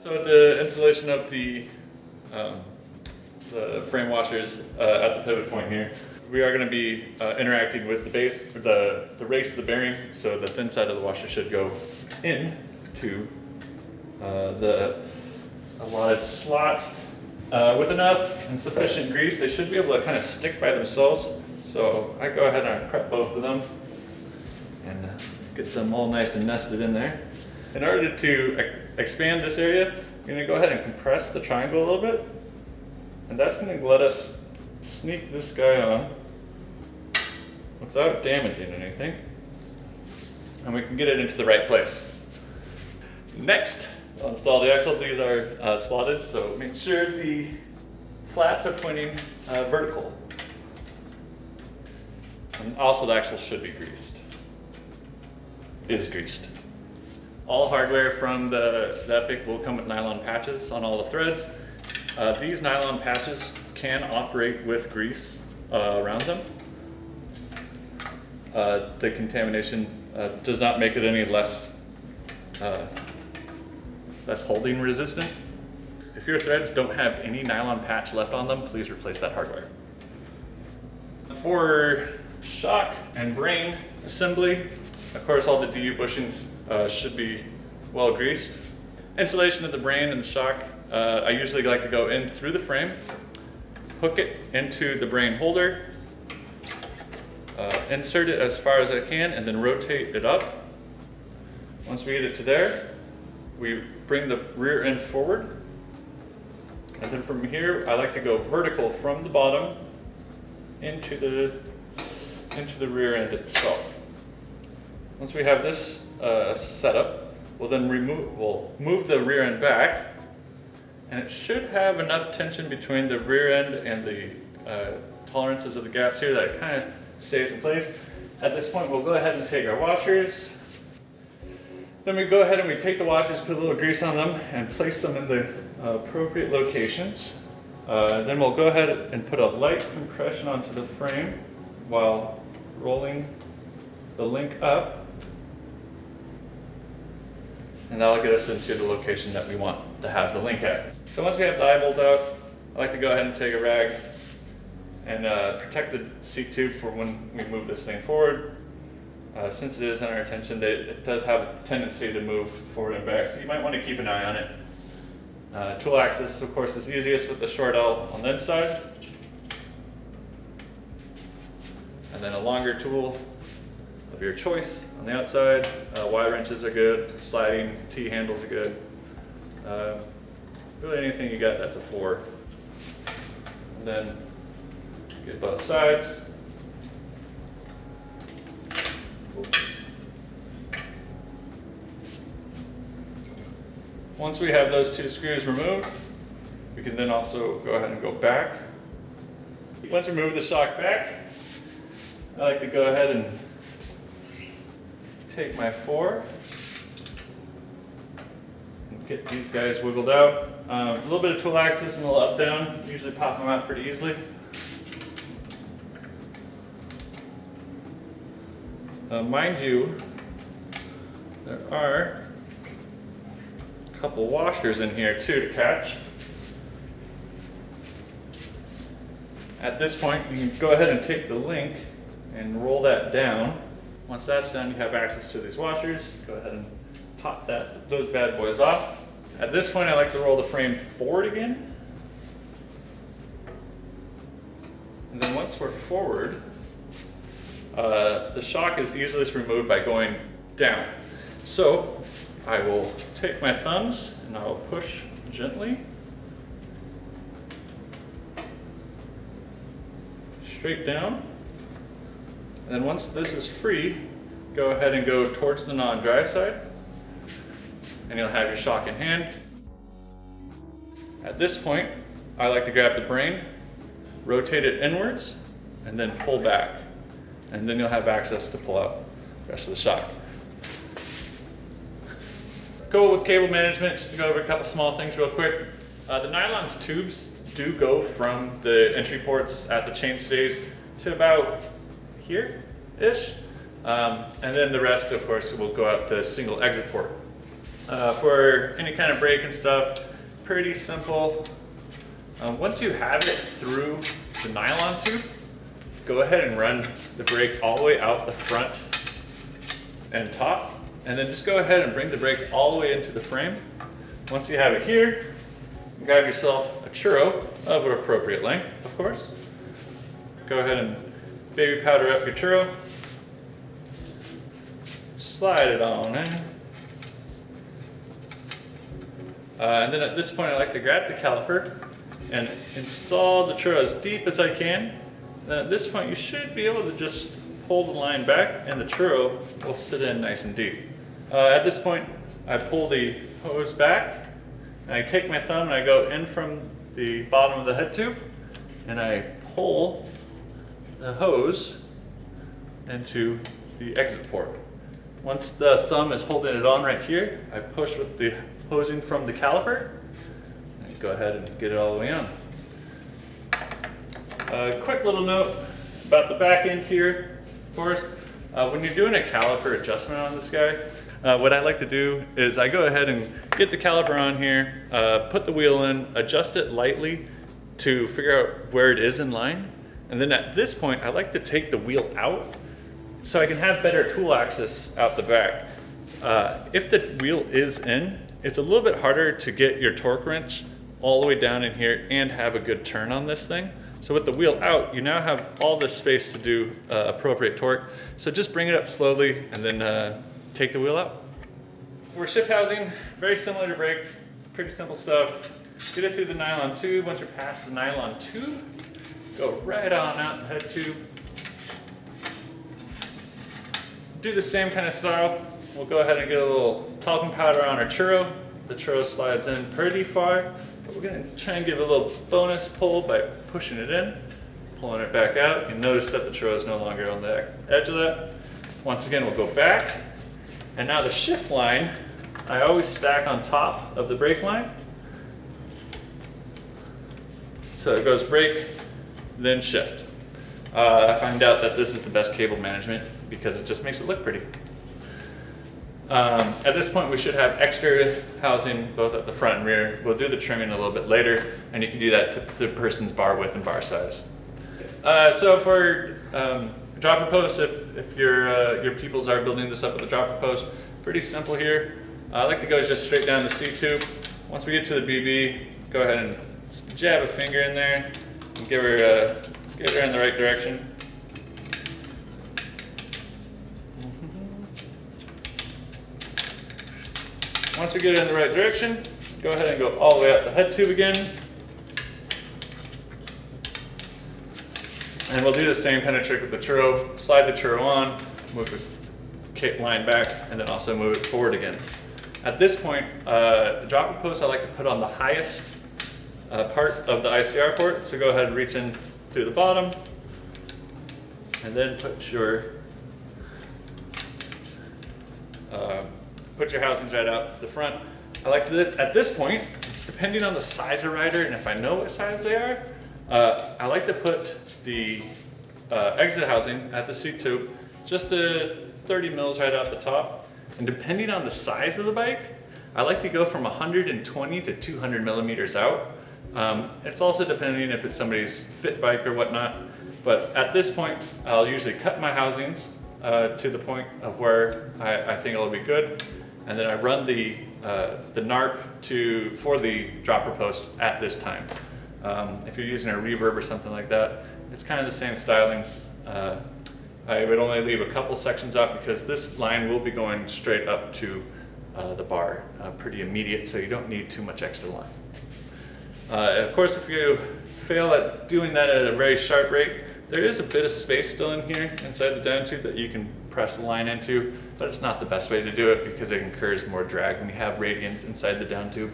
So with the installation of the frame washers at the pivot point here, we are going to be interacting with the base, the race of the bearing, so the thin side of the washer should go in to the allotted slot. With enough and sufficient grease, they should be able to kind of stick by themselves. So I go ahead and I prep both of them and get them all nice and nested in there. In order to expand this area, I'm going to go ahead and compress the triangle a little bit. And that's going to let us sneak this guy on without damaging anything. And we can get it into the right place. Next, I'll install the axle. These are slotted, so make sure the flats are pointing vertical. And also the axle should be greased. Is greased. All hardware from the Epic will come with nylon patches on all the threads. These nylon patches can operate with grease around them. The contamination does not make it any less holding resistant. If your threads don't have any nylon patch left on them, please replace that hardware. For shock and brain assembly, of course all the DU bushings should be well greased. Installation of the brain and the shock, I usually like to go in through the frame, hook it into the brain holder, insert it as far as I can, and then rotate it up. Once we get it to there, we bring the rear end forward. And then from here, I like to go vertical from the bottom into the rear end itself. Once we have this set up, we'll then move the rear end back, and it should have enough tension between the rear end and the tolerances of the gaps here that it kind of stays in place. At this point, we'll go ahead and take our washers. Then we go ahead and we take the washers, put a little grease on them, and place them in the appropriate locations. Then we'll go ahead and put a light compression onto the frame while rolling the link up. And that'll get us into the location that we want to have the link at. So once we have the eye bolt out, I like to go ahead and take a rag and protect the seat tube for when we move this thing forward. Since it is under tension, it does have a tendency to move forward and back, so you might want to keep an eye on it. Tool axis, of course, is easiest with the short L on the inside. And then a longer tool of your choice on the outside. Y wrenches are good, sliding T-handles are good. Really anything you got that's a 4. And then get both sides. Once we have those 2 screws removed, we can then also go ahead and go back. Once we move the shock back, I like to go ahead and take my 4 and get these guys wiggled out. A little bit of tool axis and a little up down, usually pop them out pretty easily. Mind you, there are a couple washers in here too to catch. At this point, you can go ahead and take the link and roll that down. Once that's done, you have access to these washers. Go ahead and pop those bad boys off. At this point, I like to roll the frame forward again. And then once we're forward, the shock is easiest removed by going down. So I will take my thumbs and I will push gently straight down. And then once this is free, go ahead and go towards the non-drive side, and you'll have your shock in hand. At this point, I like to grab the brain, rotate it inwards, and then pull back. And then you'll have access to pull out the rest of the shock. Go with cable management, just to go over a couple small things real quick. The nylon's tubes do go from the entry ports at the chainstays to about here-ish. And then the rest, of course, will go out the single exit port. For any kind of brake and stuff, pretty simple. Once you have it through the nylon tube, go ahead and run the brake all the way out the front and top, and then just go ahead and bring the brake all the way into the frame. Once you have it here, grab yourself a churro of an appropriate length, of course. Go ahead and baby powder up your churro. Slide it on in. And then at this point, I like to grab the caliper and install the churro as deep as I can. And at this point, you should be able to just pull the line back and the churro will sit in nice and deep. At this point, I pull the hose back and I take my thumb and I go in from the bottom of the head tube and I pull the hose into the exit port. Once the thumb is holding it on right here, I push with the hosing from the caliper and go ahead and get it all the way on. A quick little note about the back end here, of course. When you're doing a caliper adjustment on this guy, what I like to do is I go ahead and get the caliper on here, put the wheel in, adjust it lightly to figure out where it is in line. And then at this point, I like to take the wheel out so I can have better tool access out the back. If the wheel is in, it's a little bit harder to get your torque wrench all the way down in here and have a good turn on this thing. So with the wheel out, you now have all this space to do appropriate torque. So just bring it up slowly and then take the wheel out. For shift housing, very similar to brake, pretty simple stuff. Get it through the nylon tube. Once you're past the nylon tube, go right on out the head tube. Do the same kind of style. We'll go ahead and get a little talcum powder on our churro. The churro slides in pretty far, but we're gonna try and give a little bonus pull by pushing it in, pulling it back out. You notice that the churro is no longer on the edge of that. Once again, we'll go back. And now the shift line, I always stack on top of the brake line. So it goes brake, then shift. I find out that this is the best cable management because it just makes it look pretty. At this point, we should have extra housing both at the front and rear. We'll do the trimming a little bit later, and you can do that to the person's bar width and bar size. So for dropper posts, if your peoples are building this up with a dropper post, pretty simple here. I like to go just straight down the C-tube. Once we get to the BB, go ahead and jab a finger in there and get her in the right direction. Once we get it in the right direction, go ahead and go all the way out the head tube again. And we'll do the same kind of trick with the churro. Slide the churro on, move the line back, and then also move it forward again. At this point, the dropper post I like to put on the highest part of the ICR port. So go ahead and reach in through the bottom, and then put your housings right out the front. I like to, at this point, depending on the size of rider and if I know what size they are, I like to put the exit housing at the C-tube just 30 mils right off the top. And depending on the size of the bike, I like to go from 120 to 200 millimeters out. It's also depending if it's somebody's fit bike or whatnot. But at this point, I'll usually cut my housings to the point of where I think it'll be good. And then I run the NARP for the dropper post at this time. If you're using a reverb or something like that, it's kind of the same stylings. I would only leave a couple sections out because this line will be going straight up to the bar, pretty immediate, so you don't need too much extra line. Of course, if you fail at doing that at a very sharp rate, there is a bit of space still in here inside the down tube that you can press the line into, but it's not the best way to do it because it incurs more drag when you have radians inside the down tube.